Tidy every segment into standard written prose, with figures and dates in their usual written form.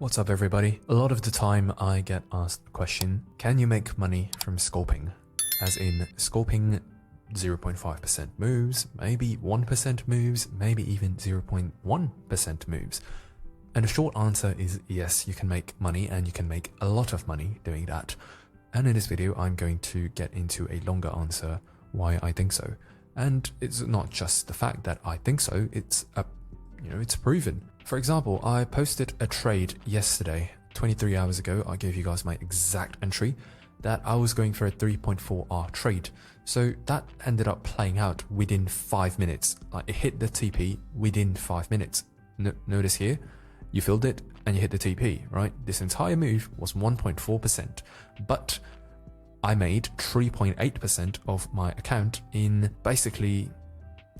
What's up everybody? A lot of the time I get asked the question, can you make money from scalping? As in scalping 0.5% moves, maybe 1% moves, maybe even 0.1% moves. And the short answer is yes, you can make money and you can make a lot of money doing that. And in this video, I'm going to get into a longer answer why I think so. And it's not just the fact that I think so, it's proven. For example, I posted a trade yesterday, 23 hours ago. I gave you guys my exact entry that I was going for a 3.4R trade. So that ended up playing out within 5 minutes. Like it hit the TP within 5 minutes. Notice here, you filled it and you hit the TP, right? This entire move was 1.4%, but I made 3.8% of my account in basically,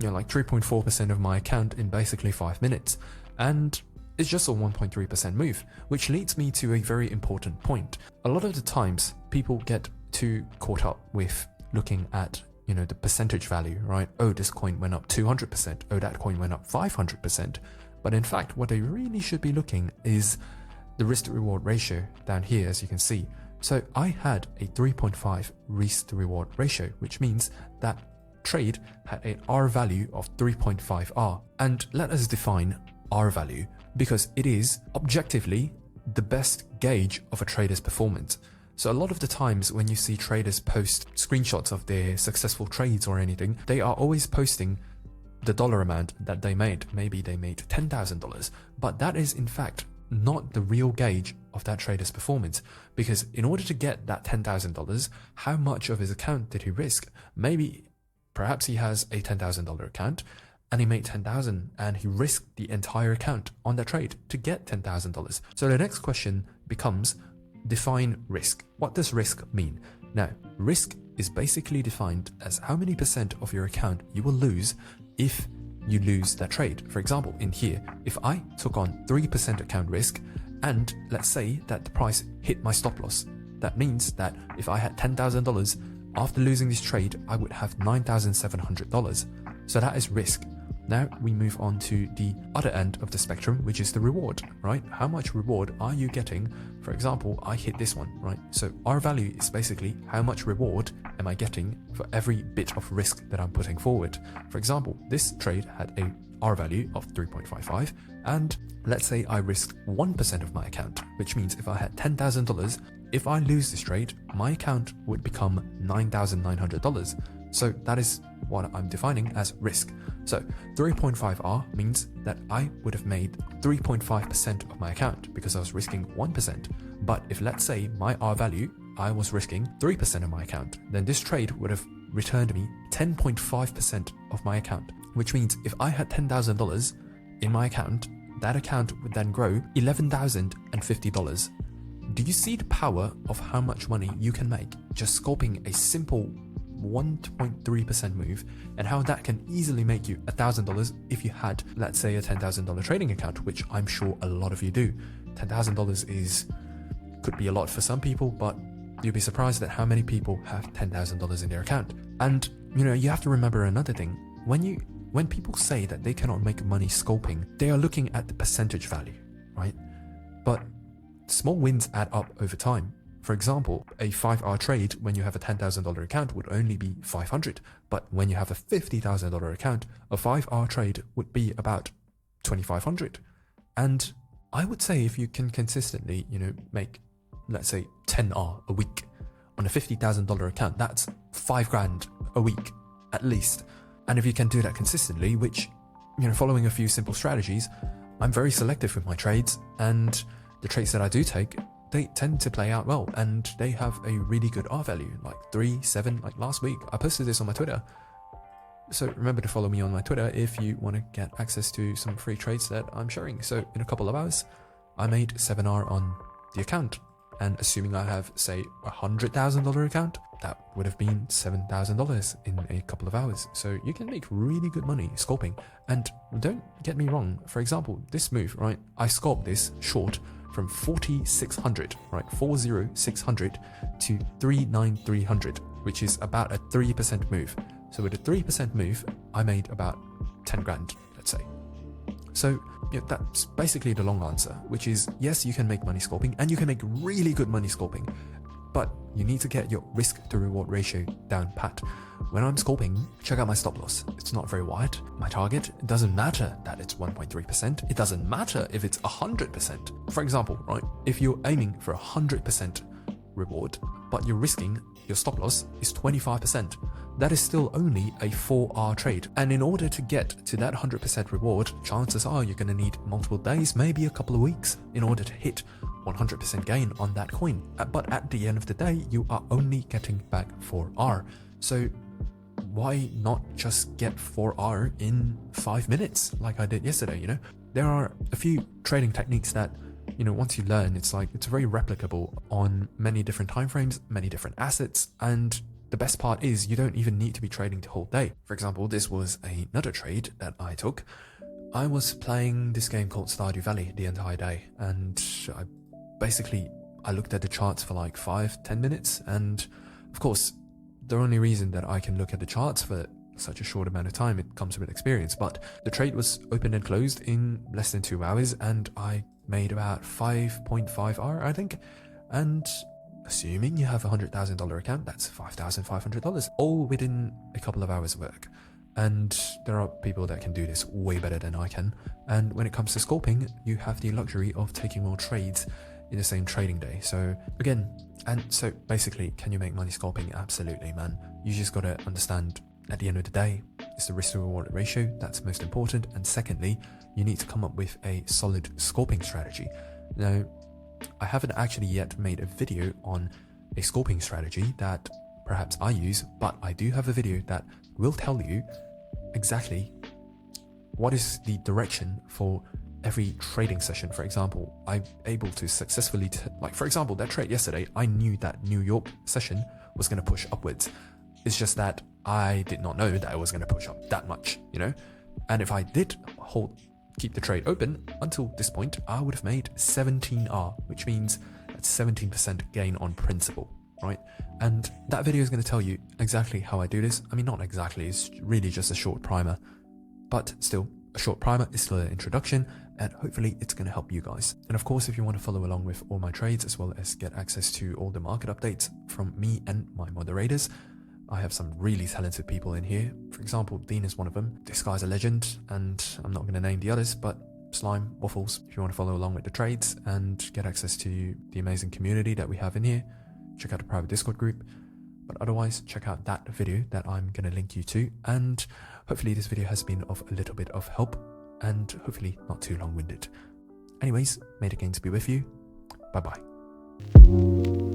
like 3.4% of my account in basically 5 minutes. And it's just a 1.3% move, which leads me to a very important point. A lot of the times people get too caught up with looking at, the percentage value, right? Oh, this coin went up 200%. Oh, that coin went up 500%. But in fact, what they really should be looking is the risk to reward ratio down here, as you can see. So I had a 3.5 risk to reward ratio, which means that trade had an R value of 3.5R. And let us define R value, because it is objectively the best gauge of a trader's performance. So a lot of the times when you see traders post screenshots of their successful trades or anything, they are always posting the dollar amount that they made. Maybe they made $10,000, but that is in fact not the real gauge of that trader's performance, because in order to get that $10,000, how much of his account did he risk? Perhaps he has a $10,000 account and he made $10,000 and he risked the entire account on that trade to get $10,000. So the next question becomes, define risk. What does risk mean? Now, risk is basically defined as how many percent of your account you will lose if you lose that trade. For example, in here, if I took on 3% account risk and let's say that the price hit my stop loss, that means that if I had $10,000, after losing this trade, I would have $9,700. So that is risk. Now we move on to the other end of the spectrum, which is the reward, right? How much reward are you getting? For example, I hit this one, right? So R value is basically how much reward am I getting for every bit of risk that I'm putting forward. For example, this trade had a R value of 3.55, and let's say I risked 1% of my account, which means if I had $10,000, if I lose this trade, my account would become $9,900. So that is what I'm defining as risk. So 3.5R means that I would have made 3.5% of my account because I was risking 1%. But if let's say my R value, I was risking 3% of my account, then this trade would have returned me 10.5% of my account, which means if I had $10,000 in my account, that account would then grow $11,050. Do you see the power of how much money you can make just scalping a simple 1.3% move, and how that can easily make you $1,000 if you had, let's say, a $10,000 trading account, which I'm sure a lot of you do. $10,000 could be a lot for some people, but you'll be surprised at how many people have $10,000 in their account. And you have to remember another thing. When people say that they cannot make money scalping, they are looking at the percentage value, right? But small wins add up over time. For example, a 5R trade when you have a $10,000 account would only be 500, but when you have a $50,000 account, a 5R trade would be about 2,500. And I would say if you can consistently, make, let's say, 10R a week on a $50,000 account, that's $5,000 a week at least. And if you can do that consistently, which, following a few simple strategies, I'm very selective with my trades, and the trades that I do take, they tend to play out well, and they have a really good R value, like 3, 7, like last week. I posted this on my Twitter. So remember to follow me on my Twitter if you want to get access to some free trades that I'm sharing. So in a couple of hours, I made 7R on the account. And assuming I have, say, a $100,000 account, that would have been $7,000 in a couple of hours. So you can make really good money scalping. And don't get me wrong. For example, this move, right? I scalped this short from 4,600, right? 4,600 to 3,9300, which is about a 3% move. So with a 3% move, I made about 10 grand, let's say. So yeah, that's basically the long answer, which is yes, you can make money scalping, and you can make really good money scalping, but you need to get your risk to reward ratio down pat. When I'm scalping, check out my stop loss. It's not very wide. My target, it doesn't matter that it's 1.3%. It doesn't matter if it's 100%. For example, right, if you're aiming for 100% reward, but you're risking your stop loss is 25%, that is still only a 4-hour trade. And in order to get to that 100% reward, chances are you're going to need multiple days, maybe a couple of weeks, in order to hit 100% gain on that coin. But at the end of the day, you are only getting back 4R. So why not just get 4R in 5 minutes like I did yesterday, you know? There are a few trading techniques that, you know, once you learn, it's very replicable on many different timeframes, many different assets, and the best part is you don't even need to be trading the whole day. For example, this was another trade that I took. I was playing this game called Stardew Valley the entire day, and I looked at the charts for like 5-10 minutes, and of course, the only reason that I can look at the charts for such a short amount of time, it comes with experience, but the trade was opened and closed in less than 2 hours, and I made about 5.5R, I think, and assuming you have a $100,000 account, that's $5,500, all within a couple of hours work. And there are people that can do this way better than I can. And when it comes to scalping, you have the luxury of taking more trades in the same trading day. So again, and so basically, can you make money scalping? Absolutely, man. You just got to understand at the end of the day, it's the risk to reward ratio that's most important. And secondly, you need to come up with a solid scalping strategy. Now, I haven't actually yet made a video on a scalping strategy that perhaps I use, but I do have a video that will tell you exactly what is the direction for every trading session. For example, I'm able to successfully, for example, that trade yesterday, I knew that New York session was going to push upwards. It's just that I did not know that it was going to push up that much, you know? And if I did keep the trade open until this point, I would have made 17R, which means that's 17% gain on principal, right? And that video is going to tell you exactly how I do this. I mean, not exactly, it's really just a short primer, but still, a short primer is still an introduction, and hopefully it's going to help you guys. And of course, if you want to follow along with all my trades, as well as get access to all the market updates from me and my moderators, I have some really talented people in here. For example, Dean is one of them. This guy's a legend, and I'm not going to name the others, but Slime, Waffles, if you want to follow along with the trades and get access to the amazing community that we have in here, check out the private Discord group. But otherwise, check out that video that I'm going to link you to, and hopefully this video has been of a little bit of help, and hopefully not too long-winded. Anyways, may the gains be with you. Bye-bye.